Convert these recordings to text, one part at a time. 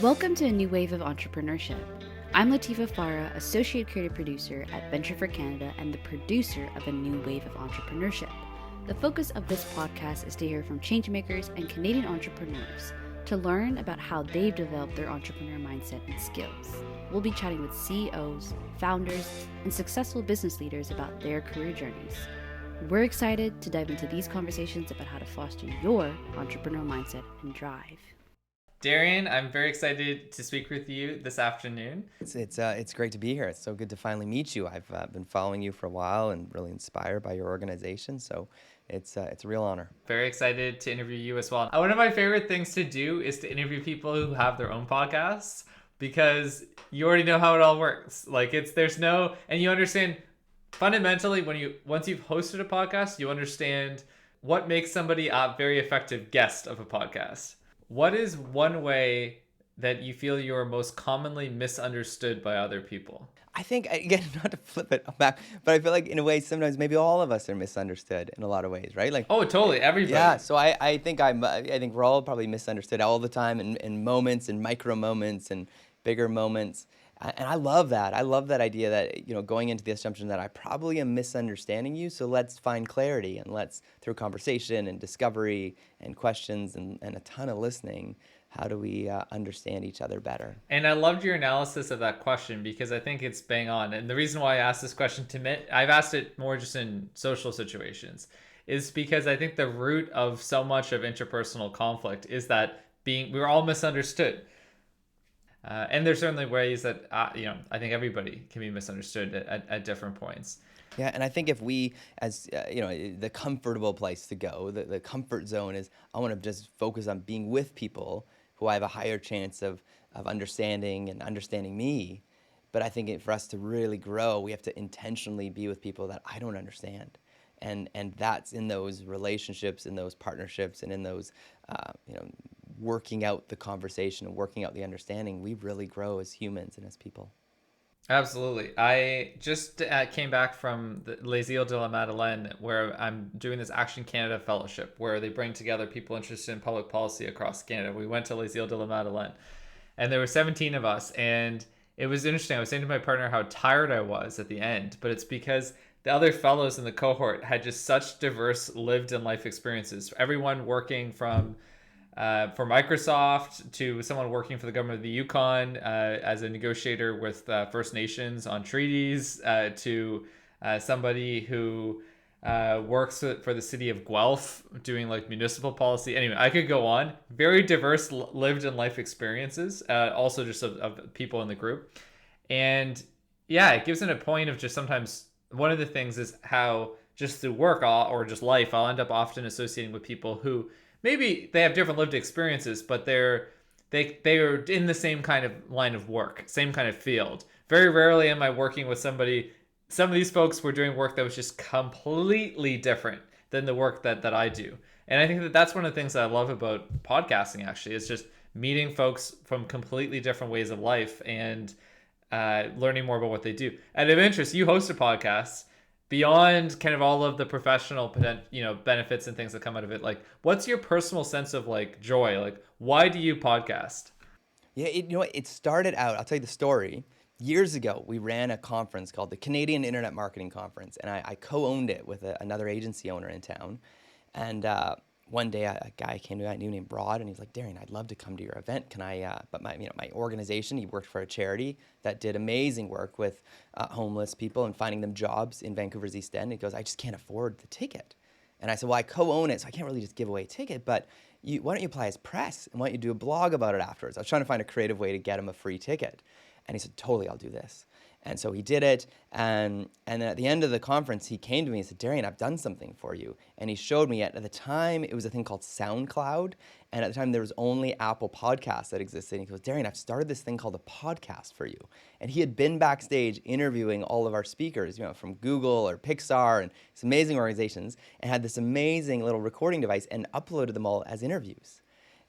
Welcome to a new wave of entrepreneurship. I'm Latifa Farah, Associate Creative Producer at Venture Canada and the producer of a new wave of entrepreneurship. The focus of this podcast is to hear from changemakers and Canadian entrepreneurs to learn about how they've developed their entrepreneur mindset and skills. We'll be chatting with CEOs, founders, and successful business leaders about their career journeys. We're excited to dive into these conversations about how to foster your entrepreneurial mindset and drive. Darian, I'm very excited to speak with you this afternoon. It's great to be here. It's so good to finally meet you. I've been following you for a while and really inspired by your organization. So it's a real honor. Very excited to interview you as well. One of my favorite things to do is to interview people who have their own podcasts because you already know how it all works. And you understand fundamentally once you've hosted a podcast, you understand what makes somebody a very effective guest of a podcast. What is one way that you feel you're most commonly misunderstood by other people? I think, again, not to flip it back, but I feel like in a way sometimes maybe all of us are misunderstood in a lot of ways, right? Like, oh, totally, everybody. Yeah, so I think we're all probably misunderstood all the time in moments and micro moments and bigger moments. And I love that. I love that idea that, going into the assumption that I probably am misunderstanding you. So let's find clarity and let's, through conversation and discovery and questions and a ton of listening, how do we understand each other better? And I loved your analysis of that question because I think it's bang on. And the reason why I asked this question I've asked it more just in social situations, is because I think the root of so much of interpersonal conflict is that we're all misunderstood. And there's certainly ways that, I think everybody can be misunderstood at different points. Yeah, and I think if we, as the comfortable place to go, the comfort zone is, I want to just focus on being with people who I have a higher chance of understanding and understanding me. But I think for us to really grow, we have to intentionally be with people that I don't understand. And that's in those relationships, in those partnerships, and in those, working out the conversation and working out the understanding, we really grow as humans and as people. Absolutely. I just came back from the Les Îles de la Madeleine, where I'm doing this Action Canada fellowship, where they bring together people interested in public policy across Canada. We went to Les Îles de la Madeleine, and there were 17 of us, and it was interesting. I was saying to my partner how tired I was at the end, but it's because the other fellows in the cohort had just such diverse lived and life experiences. Everyone working from for Microsoft to someone working for the government of the Yukon as a negotiator with First Nations on treaties to somebody who works for the city of Guelph doing like municipal policy. Anyway, I could go on. Very diverse lived and life experiences, also just of people in the group. And yeah, it gives it a point of just sometimes one of the things is how just through work or just life, I'll end up often associating with people who maybe they have different lived experiences, but they are in the same kind of line of work, same kind of field. Very rarely am I working with somebody. Some of these folks were doing work that was just completely different than the work that I do. And I think that's one of the things that I love about podcasting, actually, is just meeting folks from completely different ways of life and learning more about what they do. Out of interest, you host a podcast. Beyond kind of all of the professional benefits and things that come out of it, like what's your personal sense of like joy? Like, why do you podcast? Yeah, it started out, I'll tell you the story. Years ago, we ran a conference called the Canadian Internet Marketing Conference, and I co-owned it with another agency owner in town. And one day, a guy came to me, I knew named Rod, and he's like, Darian, I'd love to come to your event. Can I, but my organization, he worked for a charity that did amazing work with homeless people and finding them jobs in Vancouver's East End. He goes, I just can't afford the ticket. And I said, well, I co-own it, so I can't really just give away a ticket, but why don't you apply as press? And why don't you do a blog about it afterwards? I was trying to find a creative way to get him a free ticket. And he said, totally, I'll do this. And so he did it, and then at the end of the conference, he came to me and said, Darian, I've done something for you. And he showed me, at the time, it was a thing called SoundCloud, and at the time, there was only Apple Podcasts that existed. And he goes, Darian, I've started this thing called a podcast for you. And he had been backstage interviewing all of our speakers, from Google or Pixar and some amazing organizations, and had this amazing little recording device and uploaded them all as interviews.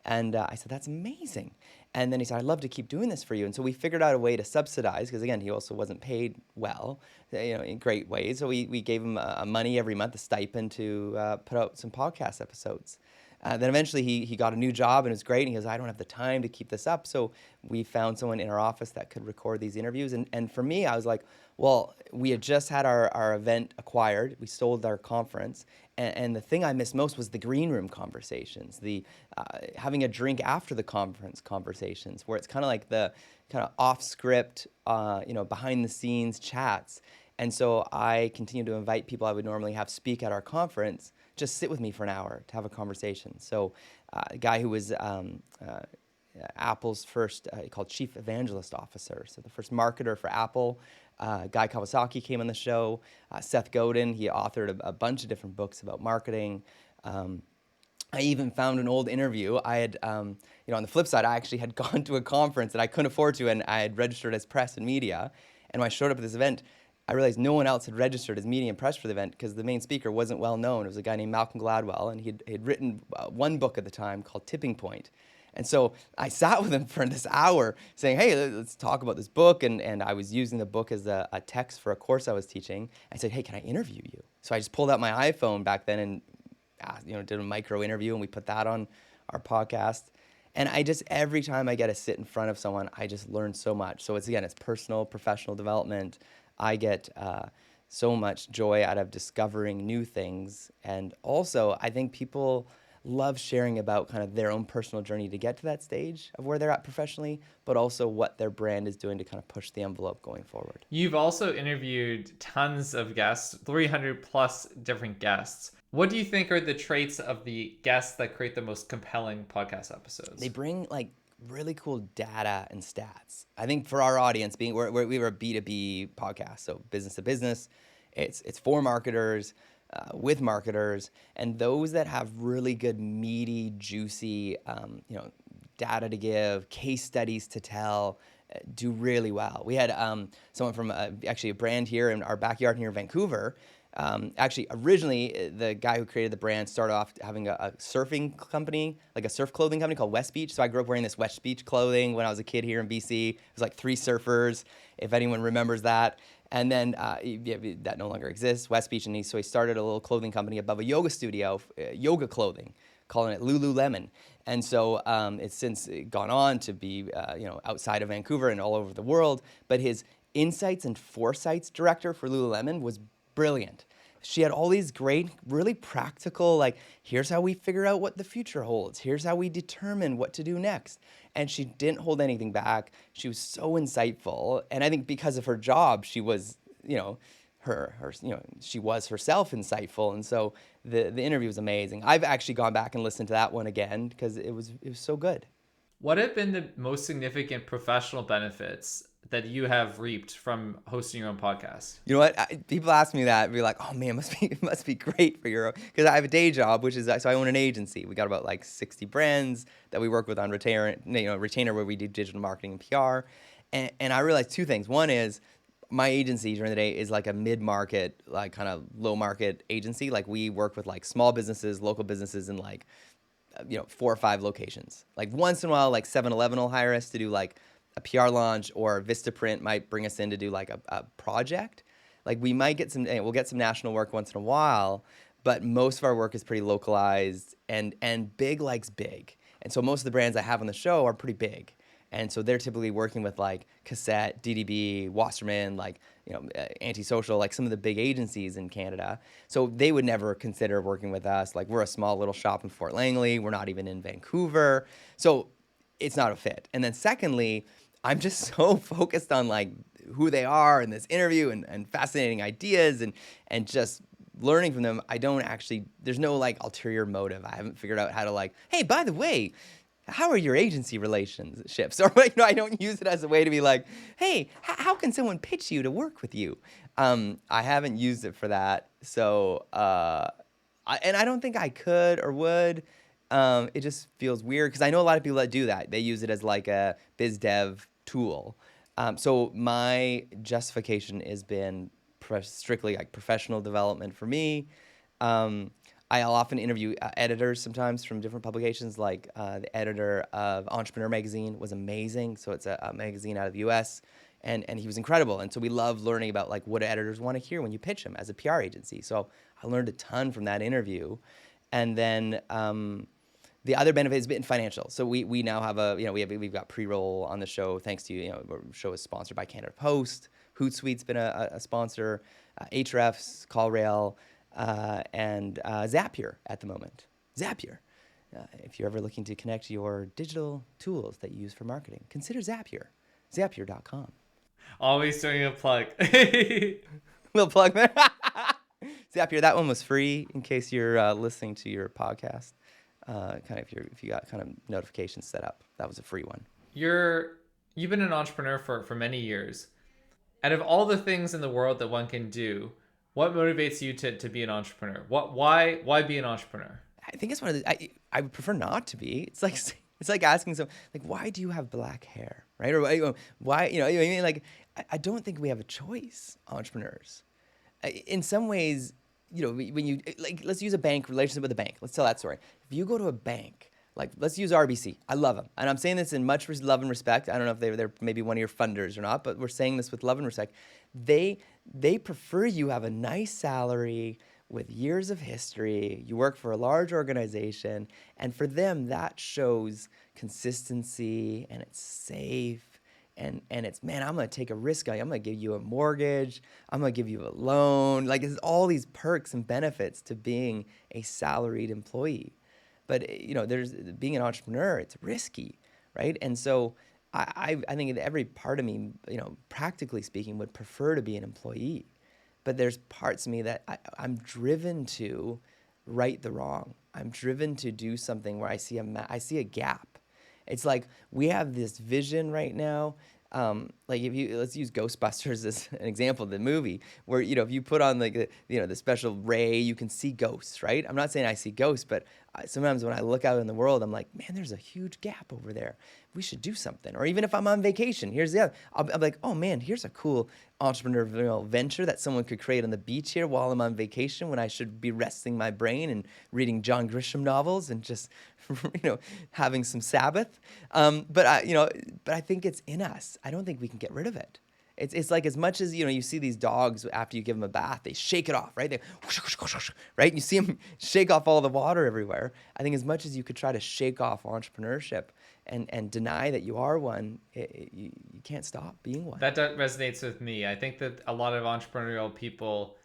And I said, that's amazing. And then he said, I'd love to keep doing this for you. And so we figured out a way to subsidize, because again, he also wasn't paid well, in great ways. So we gave him money every month, a stipend to put out some podcast episodes. Then eventually he got a new job and it was great. And he goes, I don't have the time to keep this up. So we found someone in our office that could record these interviews. And for me, I was like, well, we had just had our event acquired. We sold our conference. And the thing I missed most was the green room conversations, the having a drink after the conference conversations, where it's kind of like the kind of off script, behind the scenes chats. And so I continue to invite people I would normally have speak at our conference, just sit with me for an hour to have a conversation. So a guy who was Apple's first, called Chief Evangelist Officer, so the first marketer for Apple, Guy Kawasaki came on the show. Seth Godin, he authored a bunch of different books about marketing. I even found an old interview. I had, on the flip side, I actually had gone to a conference that I couldn't afford to, and I had registered as press and media. And when I showed up at this event, I realized no one else had registered as media and press for the event because the main speaker wasn't well known. It was a guy named Malcolm Gladwell, and he had written one book at the time called Tipping Point. And so I sat with him for this hour saying, hey, let's talk about this book. And I was using the book as a text for a course I was teaching. I said, hey, can I interview you? So I just pulled out my iPhone back then and did a micro interview, and we put that on our podcast. And every time I get to sit in front of someone, I just learn so much. So it's personal, professional development. I get so much joy out of discovering new things. And also, I think people love sharing about kind of their own personal journey to get to that stage of where they're at professionally, but also what their brand is doing to kind of push the envelope going forward. You've also interviewed tons of guests, 300 plus different guests. What do you think are the traits of the guests that create the most compelling podcast episodes? They bring really cool data and stats. I think for our audience, we were a B2B podcast, so business to business, it's for marketers, with marketers, and those that have really good, meaty, juicy, data to give, case studies to tell, do really well. We had someone from actually a brand here in our backyard here in Vancouver. Actually, originally, the guy who created the brand started off having a surfing company, like a surf clothing company called West Beach. So I grew up wearing this West Beach clothing when I was a kid here in BC. It was like 3 surfers, if anyone remembers that. And then that no longer exists, West Beach. And so he started a little clothing company above a yoga studio, yoga clothing, calling it Lululemon. And so it's since gone on to be outside of Vancouver and all over the world. But his insights and foresights director for Lululemon was brilliant. She had all these great, really practical, here's how we figure out what the future holds. Here's how we determine what to do next. And she didn't hold anything back. She was so insightful. And I think because of her job, she was, she was herself insightful. And so the interview was amazing. I've actually gone back and listened to that one again because it was so good. What have been the most significant professional benefits that you have reaped from hosting your own podcast? You know what? People ask me that, be like, "Oh man, it must be great for your," because I have a day job, which is so I own an agency. We got about 60 brands that we work with on retainer where we do digital marketing and PR. And I realized 2 things. One is my agency during the day is like a mid-market, kind of low-market agency. We work with small businesses, local businesses in 4 or 5 locations. Once in a while, 7-Eleven will hire us to do a PR launch, or Vistaprint might bring us in to do a project. We might get we'll get some national work once in a while, but most of our work is pretty localized, and big likes big. And so most of the brands I have on the show are pretty big. And so they're typically working with Cassette, DDB, Wasserman, Antisocial, some of the big agencies in Canada. So they would never consider working with us. We're a small little shop in Fort Langley. We're not even in Vancouver. So it's not a fit. And then secondly, I'm just so focused on who they are in this interview and fascinating ideas and just learning from them. There's no ulterior motive. I haven't figured out how to hey, by the way, how are your agency relationships? Or I don't use it as a way to be hey, how can someone pitch you to work with you? I haven't used it for that. So, and I don't think I could or would. It just feels weird because I know a lot of people that do that. They use it as a biz dev tool. So my justification has been strictly professional development for me. I'll often interview editors sometimes from different publications. The editor of Entrepreneur Magazine was amazing. So it's a magazine out of the US, and he was incredible. And so we love learning about what editors want to hear when you pitch them as a PR agency. So I learned a ton from that interview. And then The other benefit has been financial. So we now have we've got pre-roll on the show thanks to our show is sponsored by Canada Post. Hootsuite's been a sponsor, Ahrefs, CallRail, and Zapier at the moment. Zapier. If you're ever looking to connect your digital tools that you use for marketing, consider Zapier. Zapier.com. Always doing a plug. Little plug there. Zapier, that one was free in case you're listening to your podcast. If you got kind of notifications set up, that was a free one. You've been an entrepreneur for many years. Out of all the things in the world that one can do, what motivates you to be an entrepreneur? Why be an entrepreneur? I think it's one of the, I would prefer not to be. It's like asking someone, like, why do you have black hair, right? Or why, I mean, like, I don't think we have a choice, entrepreneurs. In some ways, when you, like, let's use a bank relationship with a bank. Let's tell that story. If you go to a bank, like, let's use RBC. I love them. And I'm saying this in much love and respect. I don't know if they're maybe one of your funders or not, but we're saying this with love and respect. They prefer you have a nice salary with years of history. You work for a large organization. And for them, that shows consistency and it's safe. And it's, man, I'm going to take a risk on you. I'm going to give you a mortgage. I'm going to give you a loan. Like, there's all these perks and benefits to being a salaried employee. But, there's being an entrepreneur, it's risky, right? And so I think that every part of me, practically speaking, would prefer to be an employee. But there's parts of me that I'm driven to right the wrong. I'm driven to do something where I see a gap. It's like we have this vision right now. Like let's use Ghostbusters as an example, the movie, where if you put on like the special ray, you can see ghosts, right? I'm not saying I see ghosts, but sometimes when I look out in the world, I'm like, man, there's a huge gap over there. We should do something. Or even if I'm on vacation, here's the other. I'm like, oh man, here's a cool entrepreneurial venture that someone could create on the beach here while I'm on vacation, when I should be resting my brain and reading John Grisham novels and just having some Sabbath. But I think it's in us. I don't think we can get rid of it. It's like, as much as you see these dogs after you give them a bath, they shake it off, right? They whoosh, whoosh, whoosh, whoosh, right? You see them shake off all the water everywhere. I think as much as you could try to shake off entrepreneurship and deny that you are one, you can't stop being one. That resonates with me. I think that a lot of entrepreneurial people,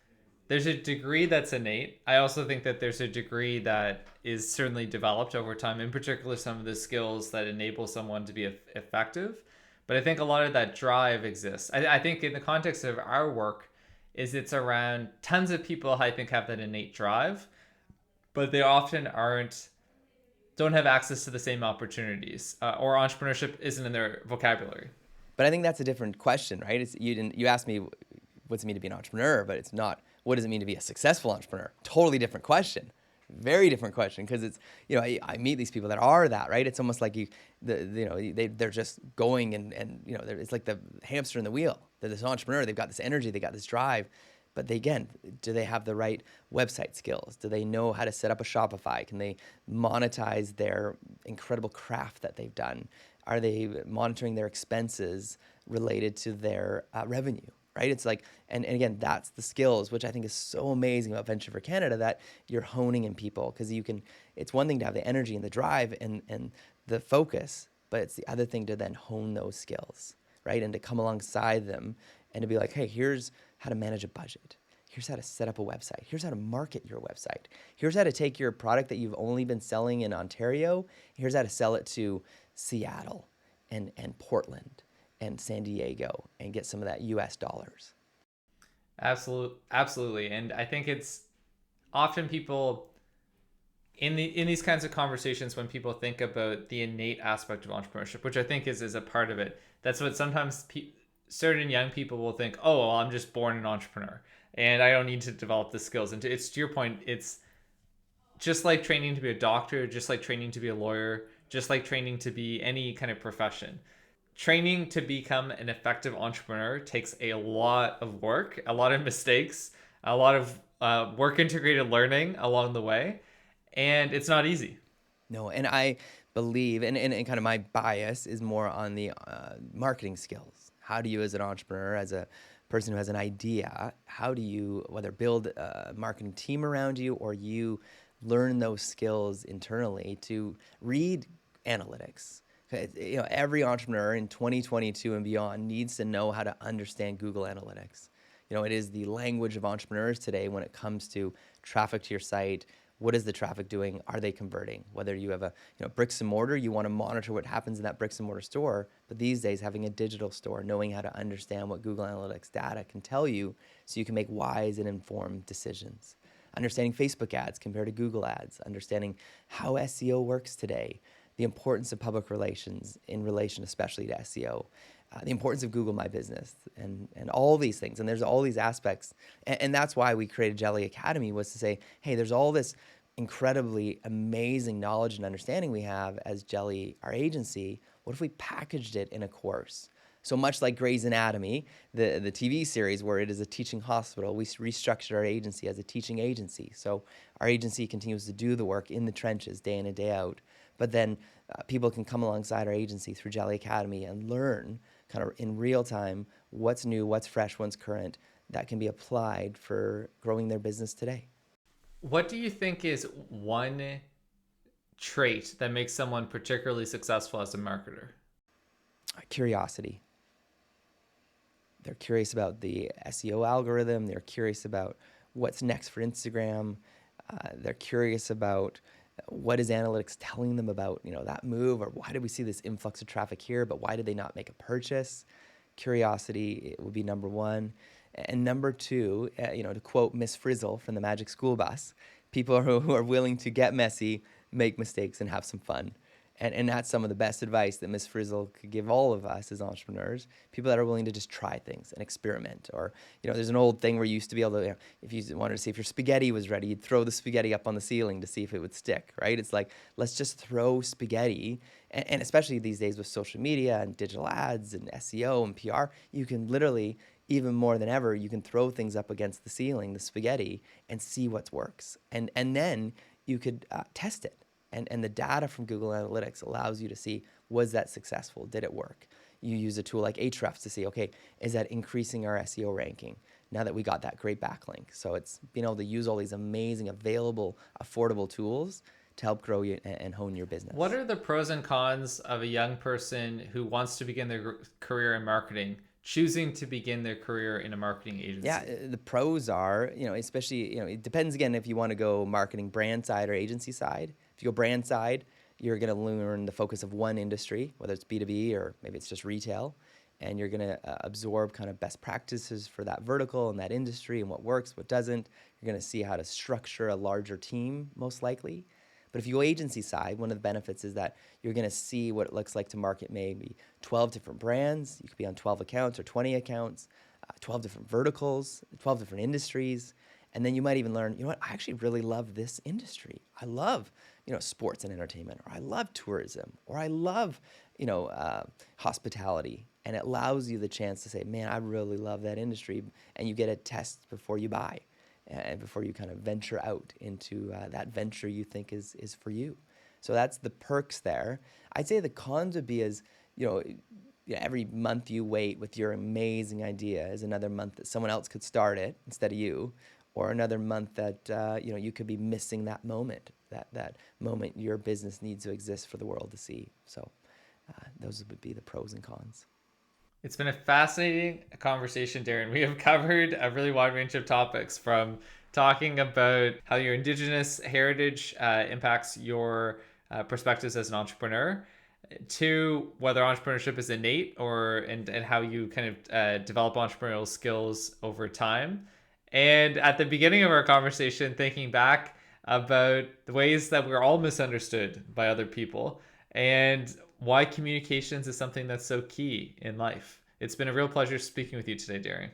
there's a degree that's innate. I also think that there's a degree that is certainly developed over time, in particular some of the skills that enable someone to be effective. But I think a lot of that drive exists. I think in the context of our work, it's around tons of people I think have that innate drive, but they often don't have access to the same opportunities, or entrepreneurship isn't in their vocabulary. But I think that's a different question, right? You asked me what's it mean to be an entrepreneur, but it's not what does it mean to be a successful entrepreneur. Totally different question. Very different question, because it's I meet these people that are that, right? It's almost like they're just going and it's like the hamster in the wheel. They're this entrepreneur. They've got this energy. They got this drive. But do they have the right website skills? Do they know how to set up a Shopify? Can they monetize their incredible craft that they've done? Are they monitoring their expenses related to their revenue? Right? It's like, and again, that's the skills, which I think is so amazing about Venture for Canada, that you're honing in people, because it's one thing to have the energy and the drive and the focus, but it's the other thing to then hone those skills, right? And to come alongside them and to be like, hey, here's how to manage a budget. Here's how to set up a website. Here's how to market your website. Here's how to take your product that you've only been selling in Ontario. Here's how to sell it to Seattle and Portland and San Diego and get some of that US dollars. Absolutely. And I think it's often people in these kinds of conversations, when people think about the innate aspect of entrepreneurship, which I think is a part of it, that's what sometimes certain young people will think, oh, well, I'm just born an entrepreneur and I don't need to develop the skills. And it's to your point, it's just like training to be a doctor, just like training to be a lawyer, just like training to be any kind of profession. Training to become an effective entrepreneur takes a lot of work, a lot of mistakes, a lot of work integrated learning along the way. And it's not easy. No, and I believe, and kind of my bias is more on the marketing skills. How do you, as an entrepreneur, as a person who has an idea, how do you, whether build a marketing team around you or you learn those skills internally to read analytics. Every entrepreneur in 2022 and beyond needs to know how to understand Google Analytics. It is the language of entrepreneurs today when it comes to traffic to your site. What is the traffic doing? Are they converting? Whether you have a bricks and mortar, you want to monitor what happens in that bricks and mortar store. But these days, having a digital store, knowing how to understand what Google Analytics data can tell you so you can make wise and informed decisions. Understanding Facebook ads compared to Google ads, understanding how SEO works today, the importance of public relations in relation especially to SEO, the importance of Google My Business, and all these things. And there's all these aspects. And that's why we created Jelly Academy, was to say, hey, there's all this incredibly amazing knowledge and understanding we have as Jelly, our agency. What if we packaged it in a course? So much like Grey's Anatomy, the TV series, where it is a teaching hospital, we restructured our agency as a teaching agency. So our agency continues to do the work in the trenches day in and day out. But then people can come alongside our agency through Jelly Academy and learn kind of in real time what's new, what's fresh, what's current, that can be applied for growing their business today. What do you think is one trait that makes someone particularly successful as a marketer? Curiosity. They're curious about the SEO algorithm. They're curious about what's next for Instagram. They're curious about what is analytics telling them about that move, or why did we see this influx of traffic here, but why did they not make a purchase? Curiosity would be number one. And number two, to quote Miss Frizzle from the Magic School Bus, people who are willing to get messy, make mistakes, and have some fun. And that's some of the best advice that Miss Frizzle could give all of us as entrepreneurs, people that are willing to just try things and experiment. Or, there's an old thing where you used to be able to, if you wanted to see if your spaghetti was ready, you'd throw the spaghetti up on the ceiling to see if it would stick, right? It's like, let's just throw spaghetti. And especially these days with social media and digital ads and SEO and PR, you can literally, even more than ever, you can throw things up against the ceiling, the spaghetti, and see what works. And then you could test it. And the data from Google Analytics allows you to see, was that successful? Did it work? You use a tool like Ahrefs to see, okay, is that increasing our SEO ranking now that we got that great backlink? So it's being able to use all these amazing, available, affordable tools to help grow you and hone your business. What are the pros and cons of a young person who wants to begin their career in marketing, choosing to begin their career in a marketing agency? Yeah, the pros are, especially, it depends again if you want to go marketing brand side or agency side. If you go brand side, you're going to learn the focus of one industry, whether it's B2B or maybe it's just retail, and you're going to absorb kind of best practices for that vertical and that industry and what works, what doesn't. You're going to see how to structure a larger team, most likely. But if you go agency side, one of the benefits is that you're going to see what it looks like to market maybe 12 different brands. You could be on 12 accounts or 20 accounts, 12 different verticals, 12 different industries. And then you might even learn, I actually really love this industry. I love, sports and entertainment, or I love tourism, or I love, hospitality. And it allows you the chance to say, man, I really love that industry. And you get a test before you buy and before you kind of venture out into that venture you think is for you. So that's the perks there. I'd say the cons would be every month you wait with your amazing idea is another month that someone else could start it instead of you, or another month that you could be missing that moment, that moment your business needs to exist for the world to see. So those would be the pros and cons. It's been a fascinating conversation, Darian. We have covered a really wide range of topics, from talking about how your Indigenous heritage impacts your perspectives as an entrepreneur, to whether entrepreneurship is innate and how you kind of develop entrepreneurial skills over time. And at the beginning of our conversation, thinking back about the ways that we're all misunderstood by other people and why communications is something that's so key in life. It's been a real pleasure speaking with you today, Darian.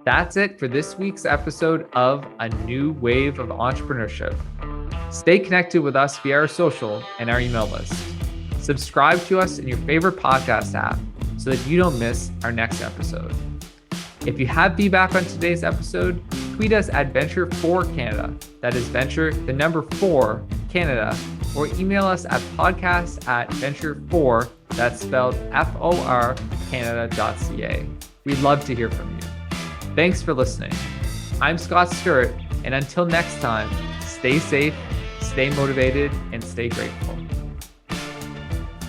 That's it for this week's episode of A New Wave of Entrepreneurship. Stay connected with us via our social and our email list. Subscribe to us in your favorite podcast app so that you don't miss our next episode. If you have feedback on today's episode, tweet us at Venture4Canada. That is Venture, the number 4, Canada, or email us at podcast@venture4, that's spelled FOR, Canada.ca. We'd love to hear from you. Thanks for listening. I'm Scott Stewart, And until next time, stay safe, stay motivated, and stay grateful.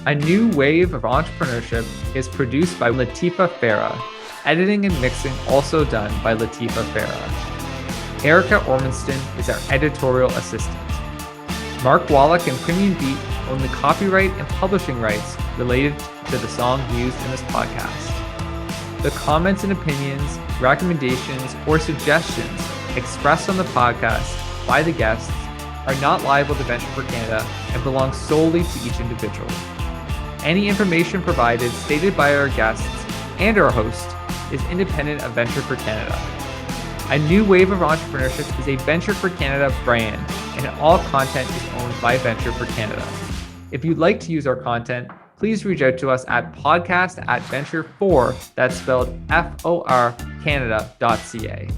A New Wave of Entrepreneurship is produced by Latifa Farah. Editing and mixing also done by Latifa Farah. Erica Ormanston is our editorial assistant. Mark Wallach and Premium Beat own the copyright and publishing rights related to the song used in this podcast. The comments and opinions, recommendations, or suggestions expressed on the podcast by the guests are not liable to Venture for Canada and belong solely to each individual. Any information provided stated by our guests and our host is independent of Venture for Canada. A New Wave of Entrepreneurship is a Venture for Canada brand, and all content is owned by Venture for Canada. If you'd like to use our content, please reach out to us at podcast@venture4, that's spelled FOR, Canada.ca.